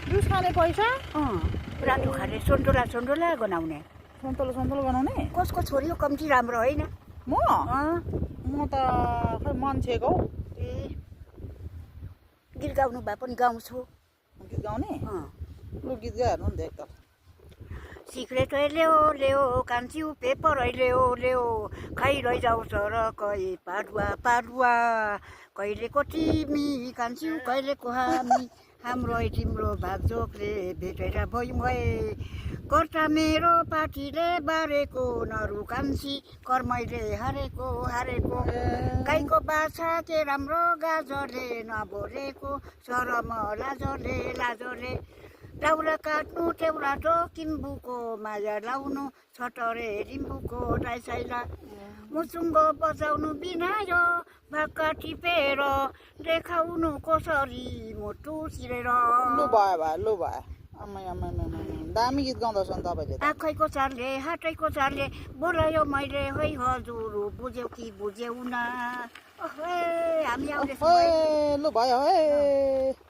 juice खाने पैसा रातो खाने सोन्टोला गनाउने सन्तोलो बनाउने कसको छोरी हो कम्ती राम्रो होइन म त खै मान्छेको हौ ए गीत गाउनु भए पनि गाउँछु गीत गाउने लु गीत गाइहाल्नु नि त एकताल सिक्रेट ल्याऊ कान्छी पेपर ल्याऊ खै लैजाऊ सर कै पाडुवा कहिलेको तिमी कान्छी कहिलेको हाम्रो तिम्रो भागजोगले भेटेर भए कर्ता मेरो पार्टीले बारेको नरु कान्छी कर्मैले हारेको गाईको बाछा के राम्रो गाजरले नबोलेको शरम लाजले दाउरा काट्नु टेउराटो किम्बुको माया लाउनु छटरे रिम्बुको डाइसाइला मुचुङ्गो बजाउनु बिनायो भाका टिपेर देखाउनु कसरी मुटु चिरेर लु भयो आमै दामी गीत गाउँदैछ नि तपाईँले आँखैको चारले हातैको चारले बोलायो मैले है हजुर बुझ्यौ कि बुझ्यौ न हामी आउँदैछौँ लु भयो है